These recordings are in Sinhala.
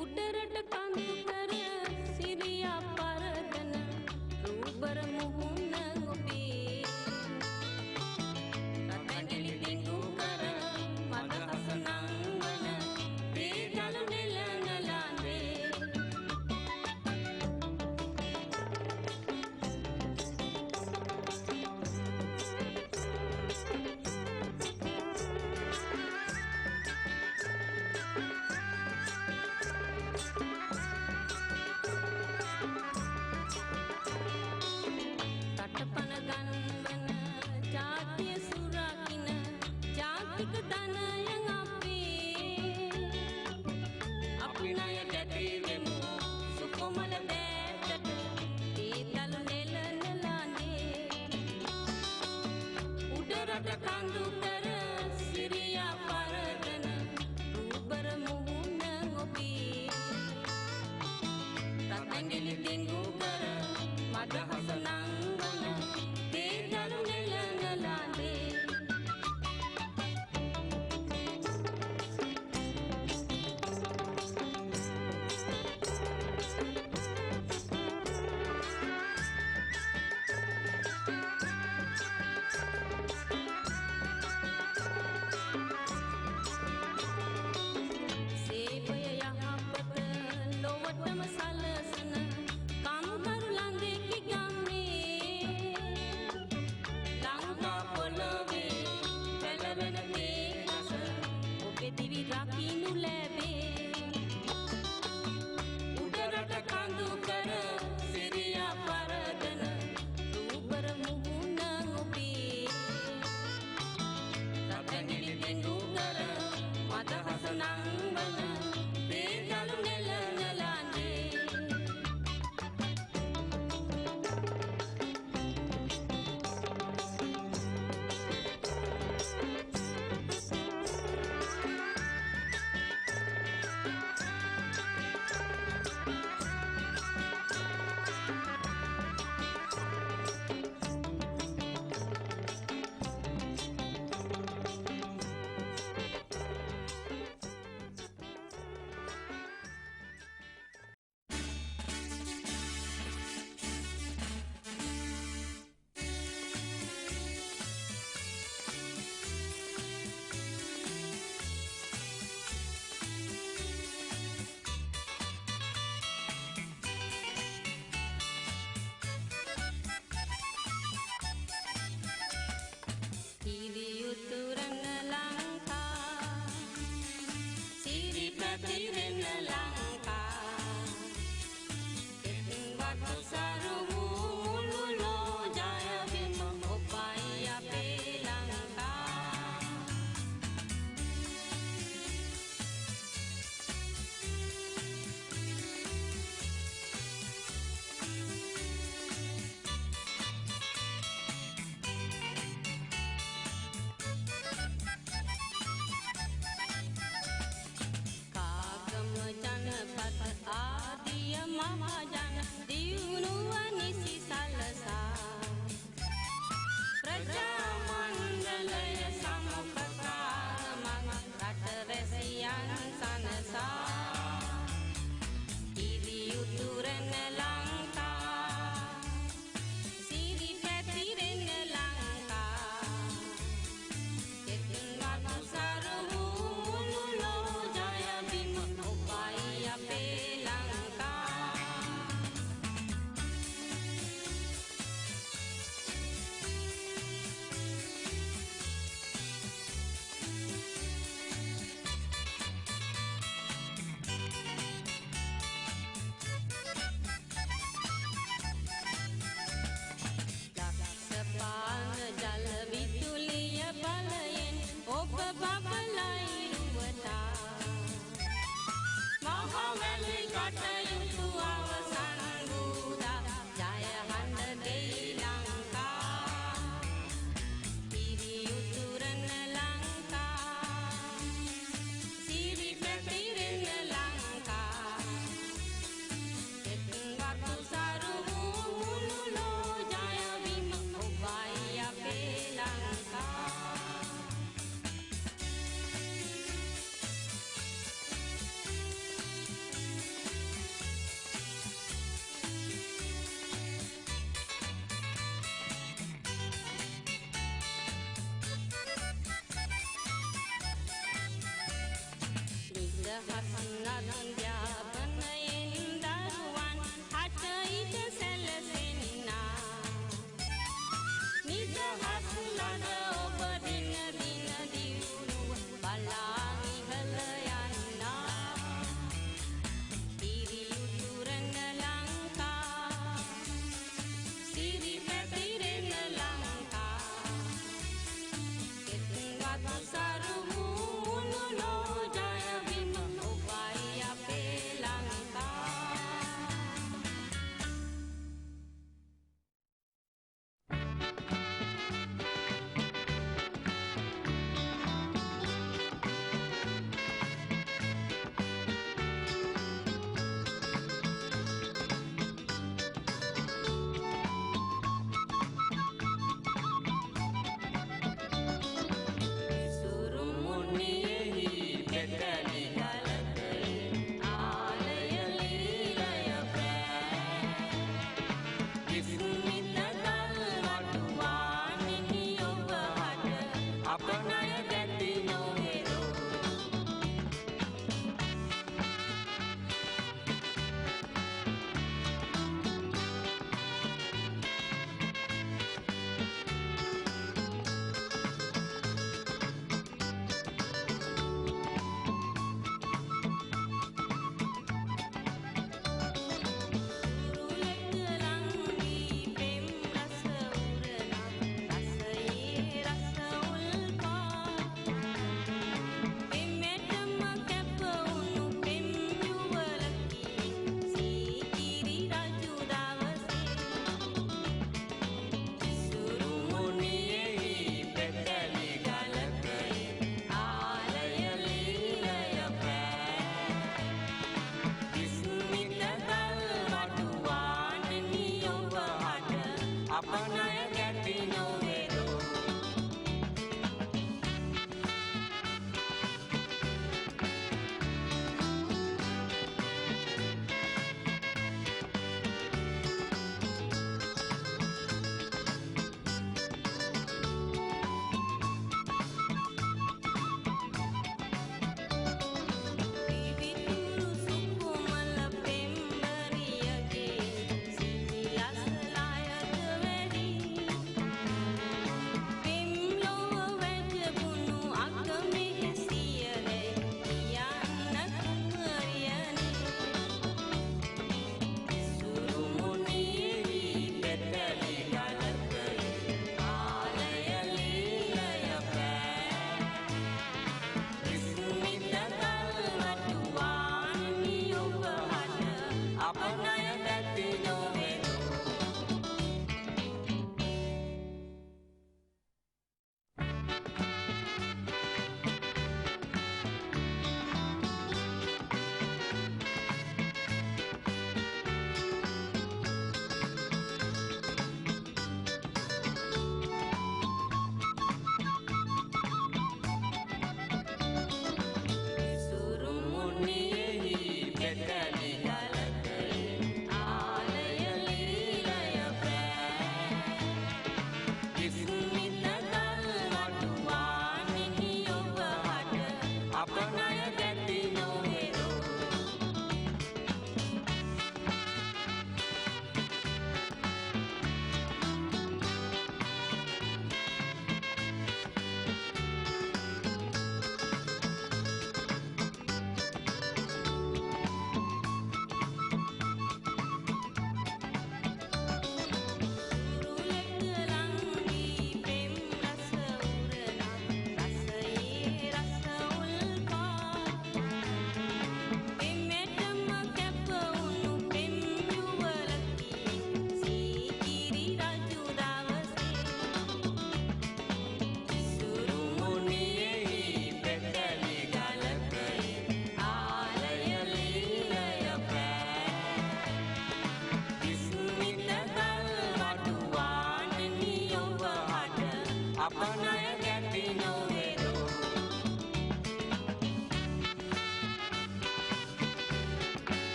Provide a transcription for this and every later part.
उडरट कंद कर सिरिया परदन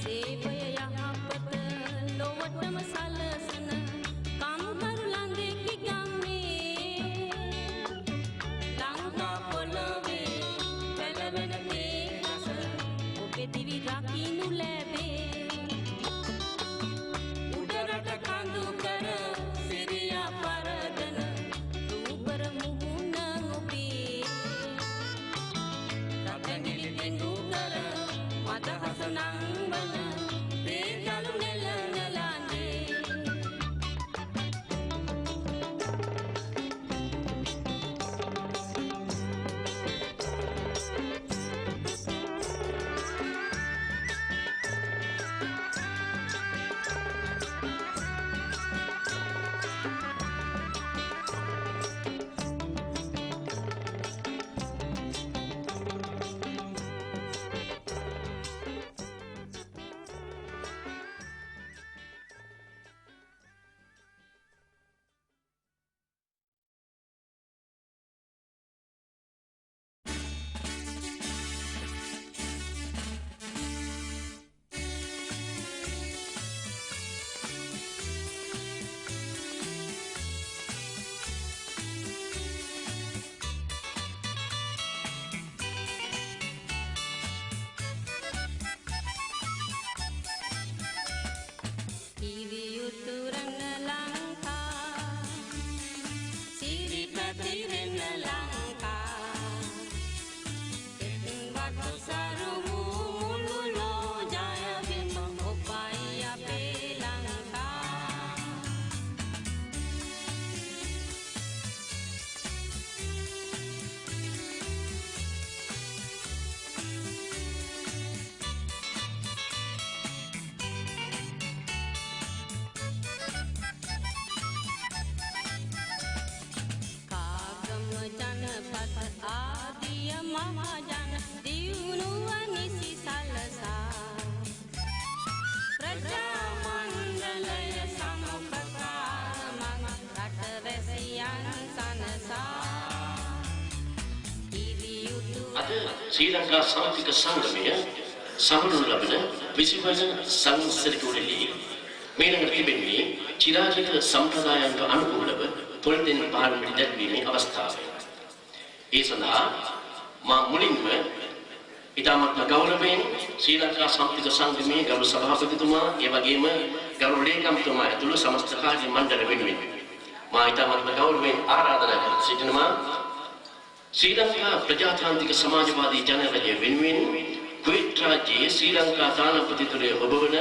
सेवय यहापत लोवटम सालसन काम करू लांदे की गाम අද ශ්‍රී ලංකා සෞඛ්‍ය සංගමය සමරුන් ලබන 20 වන සංවත්සරික උළෙලේ මේනකට තිබෙන්නේ චිරාජිත සම්ප්‍රදායන්ට අනුකූලව පොළොතෙන් පහන් පිට දැක්වීමේ අවස්ථාව. ඒ සඳහා මා මුලින්ම ඉතාමත් ගෞරවයෙන් ශ්‍රී ලංකා සෞඛ්‍ය සංගමයේ ගරු සභාපතිතුමා ඒ වගේම ගරු ලේකම්තුමා ඇතුළු සමස්ත කාර්ය මණ්ඩල වෙනුවෙන් මා ඉතාමත් ගෞරවයෙන් ආරාධනා කර සිටිනවා ශ්‍රී ලංකා ප්‍රජාතාන්ත්‍රික සමාජවාදී ජනරජය වෙනුවෙන් කුවේට් රාජ්‍යයේ ශ්‍රී ලංකා තානාපතිතුමේ ඔබවන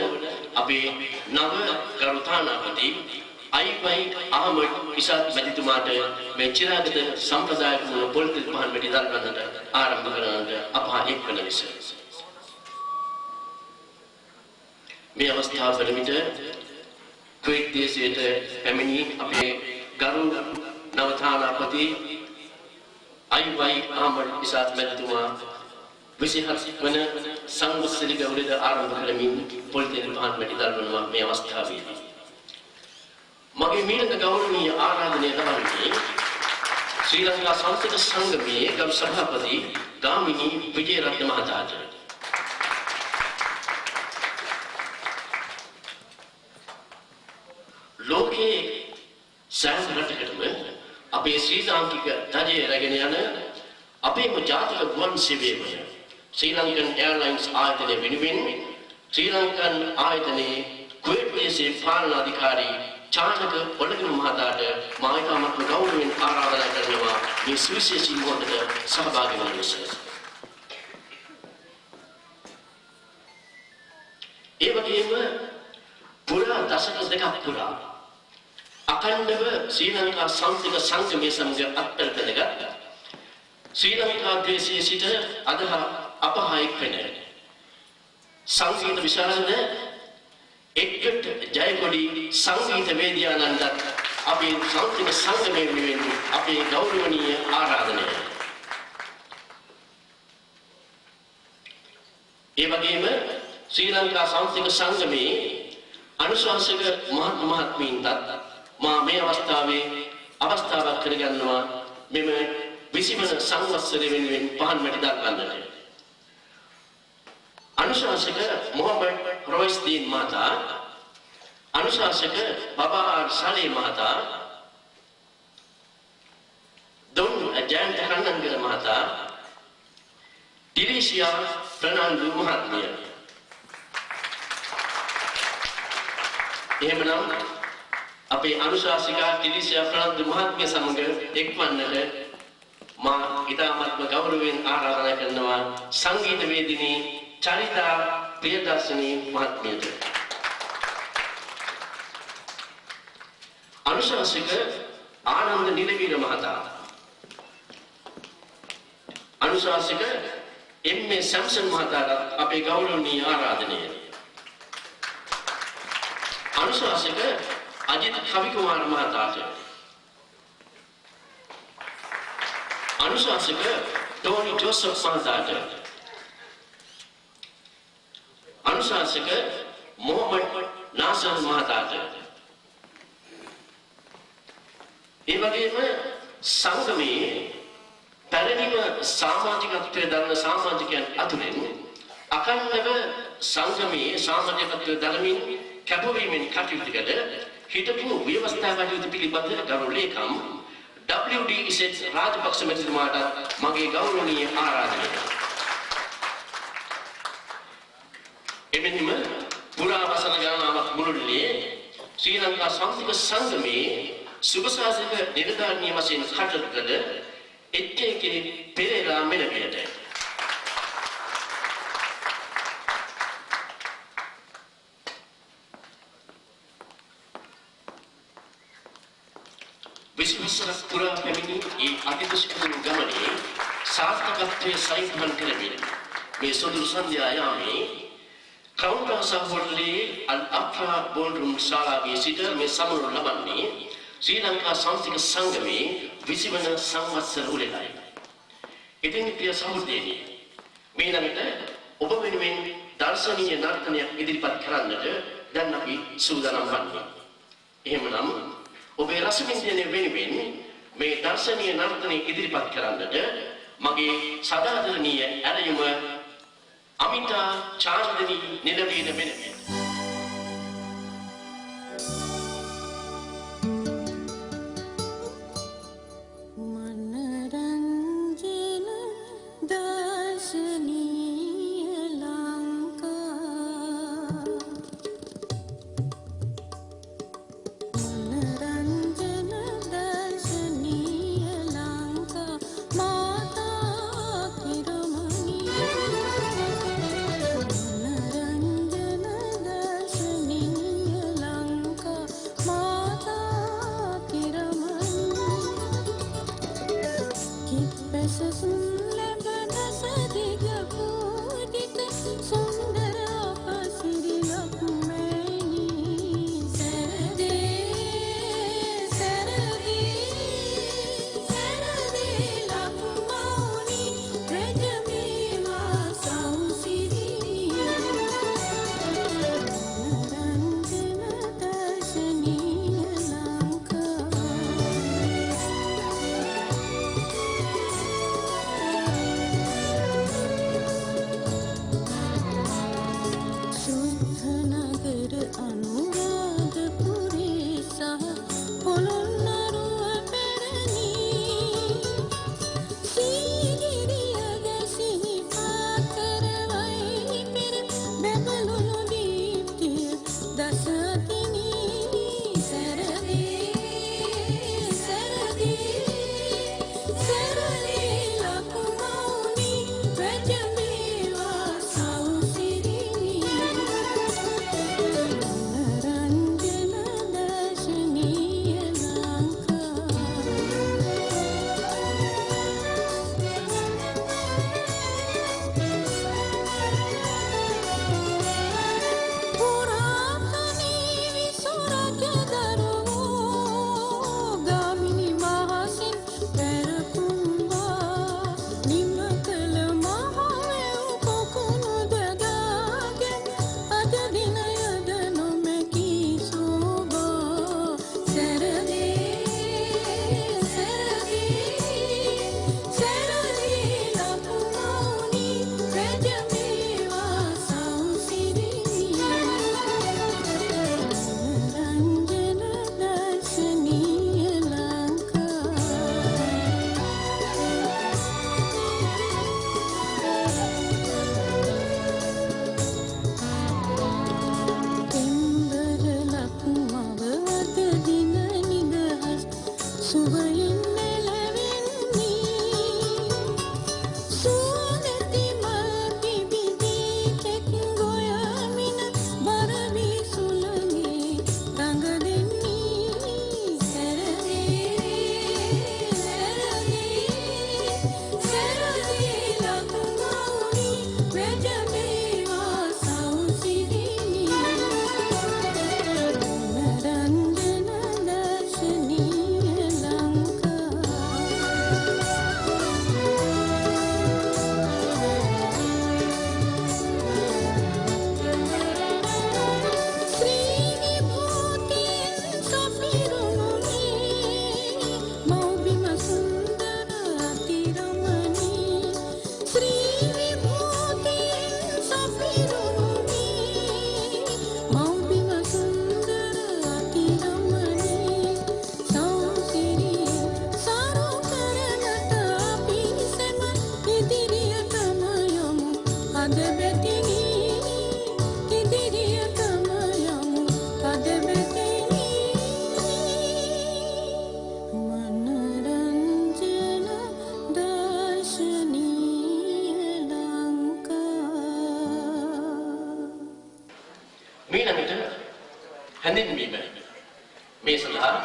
අපේ නව ගරු තානාපති අයිවයි අහමඩ් ඉසාත් මැතිතුමාට මේ චිරාගත සම්ප්‍රදායික වූ පොලිටික් පහන් වැඩි දල්වන්නට ආරම්භ කරන්නට අප එක්වන ලෙස මේ අවස්ථාව වලමිට කුවේට් දේශයට පැමිණි අපේ ගරු නව තානාපති අයිවයි අහමඩ් ඉසාත් මැතිතුමා 27 වන සංවත්සරික උළෙල ආරම්භ කරමින් පොලිටික් පහන් වැඩි දල්වනවා මේ අවස්ථාවේදී මගේ මීළඟ ගෞරවනීය ආරාධනය ලබන්නේ ශ්‍රී ලංකා සංස්කෘත සංගමයේ ගරු සභාපති ගාමිණී විජේරත්න මහතාට. ලෝකයේ සෑම රටකටම අපේ ශ්‍රී ලාංකික ධජය රැගෙන යන අපේම ජාතික ගුවන් සේවය වන ශ්‍රී ලංකන් එයාර්ලයින්ස් ආයතනය වෙනුවෙන් ශ්‍රී ලංකන් ආයතනයේ කුවේට් දේශයේ පාලනාධිකාරී චානක ඔලගම මහතාට මා ඉතාමත් ගෞරවයෙන් ආරාධනා කරනවා මේ සුවිශේෂී මොහොතට සහභාගී වන ලෙස. ඒ වගේම පුරා දශක දෙකක් පුරා අඛණ්ඩව ශ්‍රී ලංකා සංස්කෘතික සංගමයේ සමග අත්පැරදගත් ශ්‍රී ලංකා දේශයේ සිට අද අපහායක වෙන සංගීත විශාරද එක්කට ජයකොඩි සංගීත වේදිකානන්දත් අපේ සංස්කෘතික සංගමයේ වෙනුවෙන් අපේ ගෞරවනීය ආරාධනය. ඒ වගේම ශ්‍රී ලංකා සංස්කෘතික සංගමයේ අනුශාසක මහත්මීන්ටත් මා මේ අවස්ථාවේ අවස්ථාවක් කරගන්නවා මෙම 20 වන සංවත්සරය වෙනුවෙන් පහන් වැටි දක්වන්නට. අනුශාසක මොහමඩ් රොයිස්දීන් මහතා, අනුශාසක බබාර් සලේ මහතා, දොන් ජයන්ත කන්නංගල මහතා, ටිරීසියා ප්‍රනාන්දු මහත්මිය. එහෙමනම් අපේ අනුශාසිකා ටිරීසියා ප්‍රනාන්දු මහත්මිය සමග එක්වන්නට මා ඉතාමත්ම ගෞරවයෙන් ආරාධනා කරනවා සංගීත වේදිනී චරිතා ප්‍රියදර්ශනී මහත්මියට. අනුශාසක ආනන්ද නිලවීර මහතා, අනුශාසක එම්.ඒ. සැම්සන් මහතාට අපේ ගෞරවනීය ආරාධනය. අනුශාසක අජිත් කවිකුමාර මහතාට, අනුශාසක ටෝනි ජෝසප් මහතාට, අනුශාසක මොහමඩ් නාසර් මහතාට, ඒ වගේම සංගමයේ පැරණිම සමාජිකත්වයේ දරන සමාජිකයන් අතුරින් අකණ්ඩව සංගමයේ සමාජිකත්වයේ දරමින් කැපවීමෙන් කටයුතු කළ හිටපු ව්‍යවස්ථාපකයන් පිළිබඳ ගරු ලේකම් WD ඉසෙත් රාජපක්ෂ මැතිතුමාට මගේ ගෞරවනීය ආරාධනය. එමෙන්නම පුරා වසර ගණනාවක් මුළුල්ලේ ශ්‍රී ලංකා සංස්කෘතික සංගමයේ සුභසාසක නිලධාරිනිය වශයෙන් කටයුතු කළ එච්.ඒ.කේ පෙරේරා මෙලපියට විශ්වසරක් පුරා පැමිණි ඒ අතිදුෂ්කර ගමනේ සාර්ථකත්වයේ සයින්හන් කරමින් මේ සොඳුරු සන්ධ්‍යා යාමේ ක්‍රවුන් ප්ලාසා හෝටලයේ අල් අෆ්රා බෝල්රූම් ශාලාවේ සිට මේ සමරු ලබන්නේ ශ්‍රී ලංකා සංස්කෘතික සංගමයේ 20 වන සංවත්සර උළෙලයි. ඉතින් ප්‍රිය සහෝදරයනි, මේ ළඟට ඔබ වෙනුවෙන් දර්ශනීය නර්තනයක් ඉදිරිපත් කරන්නට දැන් අපි සූදානම් වන්නේ. එහෙමනම් ඔබේ රසවින්දනය වෙනුවෙන් මේ දර්ශනීය නර්තනය ඉදිරිපත් කරන්නට මගේ සදාදරණීය ඇරයුම අමිතා චාන්දනී නිලවේද මෙනවිය. හැඳින්වීම මේ සඳහා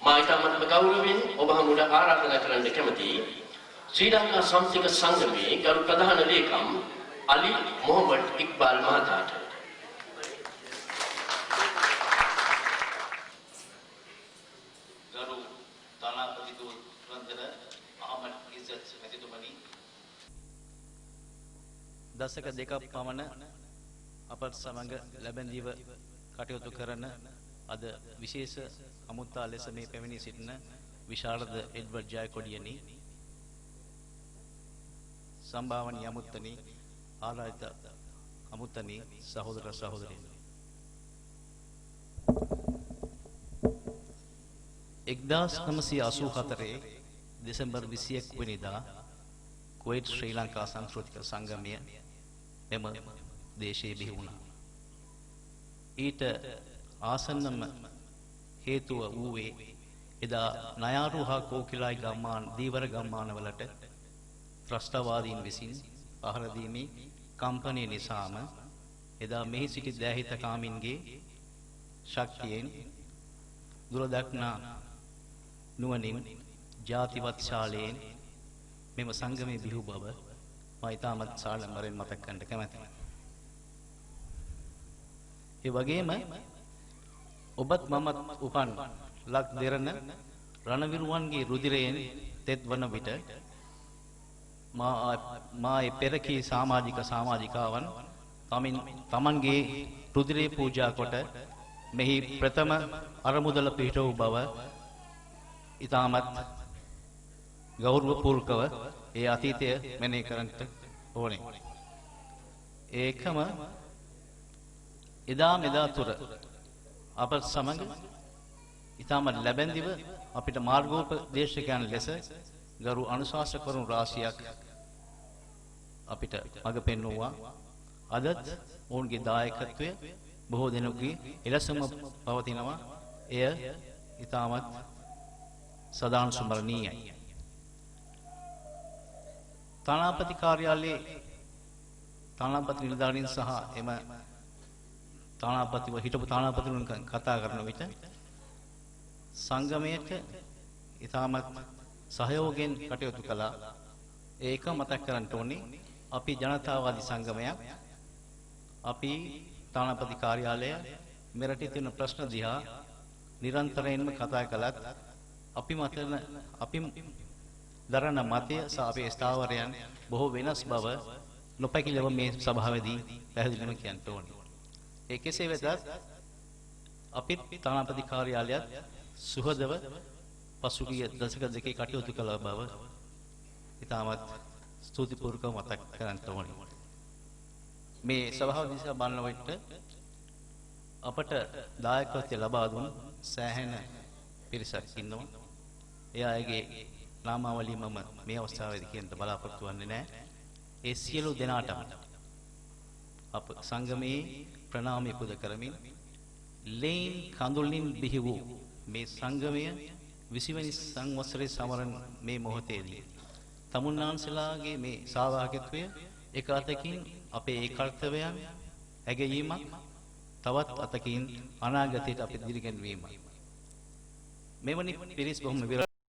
මා ඉතාමත් ගෞරවයෙන් ඔබ හමුවට ආරාධනා කරන්න කැමතියි ශ්‍රී ලංකා සම්සික සංගමයේ ගරු ප්‍රධාන ලේකම් අලි මොහමඩ් ඉක්බාල් මහතාට ගරු තානාපති දුරන්තර අහමඩ් ඉස්සත් මැතිතුමනි දශක දෙකක් පමණ අපත් සමග ලැබැඳීව කටයුතු කරන අද විශේෂ අමුත්තා ලෙස මේ පැමිණී සිටින විශාරද එඩ්වඩ් ජයකොඩියනි සම්භාවනීය අමුත්තනි ආරාධිත අමුත්තනි සහෝදර සහෝදරියනි 1984 දෙසැම්බර් 21 වෙනිදා කුවයිට් ශ්‍රී ලංකා සංස්කෘතික සංගමය එම දේශයේ බිහි වුණා. ඊට ආසන්නම හේතුව වූයේ එදා නයාරු හා කෝකිලයි ගම්මාන දීවර ගම්මානවලට ත්‍රස්තවාදීන් විසින් පහර දීමේ කම්පනය නිසාම එදා මෙහි සිටි දෑහිත කාමින්ගේ ශක්තියෙන් දුරදක්නා නුවණින් ජාතිවත් ශාලයෙන් මෙම සංගමේ බිහි බව මම ඉතාමත් සාලම්බරෙන් මතක් කරන්න කැමැතියි. ඒ වගේම ඔබත් මමත් උපන් ලක් දෙරණ රණවිරුවන්ගේ රුධිරයෙන් තෙත් වන විට මා ඒ පෙරකී සමාජිකාවන් තමන්ගේ රුධිරේ පූජා කොට මෙහි ප්‍රථම අරමුදල පිහිට වූ බව ඉතාමත් ගෞරවපූර්වකව ඒ අතීතය මෙනෙහි කරන්නට ඕනේ. ඒකම එදා මෙදා තුර අප සමග ඉතාමත් ලැබැන්දිව අපිට මාර්ගෝපදේශකයන් ලෙස ගරු අනුශාසකවරුන් රාශියක් අපිට මඟ පෙන්වුවා. අදත් ඔවුන්ගේ දායකත්වය බොහෝ දෙනෙකුගේ එලෙසම පවතිනවා. එය ඉතාමත් සදාන් සුමරණීයයි. තානාපති කාර්යාලයේ තානාපති නිලධාරීන් සහ එම තානාපතිව හිටපු තානාපතිවරුන් කතා කරන විට සංගමයට ඉතාමත් සහයෝගයෙන් කටයුතු කළා. ඒක මතක් කරන්න ඕනේ. අපි ජනතාවාදී සංගමයක්. අපි තානාපති කාර්යාලය මෙරටේ තියෙන ප්‍රශ්න දිහා නිරන්තරයෙන්ම කතා කළත් අපි දරන මතය සහ අපේ ස්ථාවරයන් බොහෝ වෙනස් බව නොපැකිලව මේ සභාවේදී පැහැදිලිවම කියන්න ඕනේ. ඒ කෙසේ වෙතත් අපි තානාපති කාර්යාලයත් සුහදව පසුගිය දශක දෙකේ කටයුතු කළ බව ඉතාමත් ස්තුතිපූර්වකව මතක් කරන්න ඕනේ. මේ සභාව දිහා බලන විට අපට දායකත්වය ලබා දුන් සෑහෙන පිරිසක් ඉන්නවා. ඒ අයගේ නාමාවලිය මම මේ අවස්ථාවේදී කියන්න බලාපොරොත්තු වෙන්නේ නැහැ. ඒ සියලු දෙනාටම අප සංගමයේ ප්‍රණාමය පුද කරමින් ලේන් කඳුලින් බිහි වූ මේ සංගමය 20 වෙනි සංවත්සරයේ සමරන මේ මොහොතේදී තමුන්නාන්සලාගේ මේ සහභාගීත්වය එක අතකින් අපේ ඒ කර්තව්‍යයන් ඇගයීමක්, තවත් අතකින් අනාගතයට අපි දිරිගැන්වීමක්. මෙවැනි පිරිස් බොහොම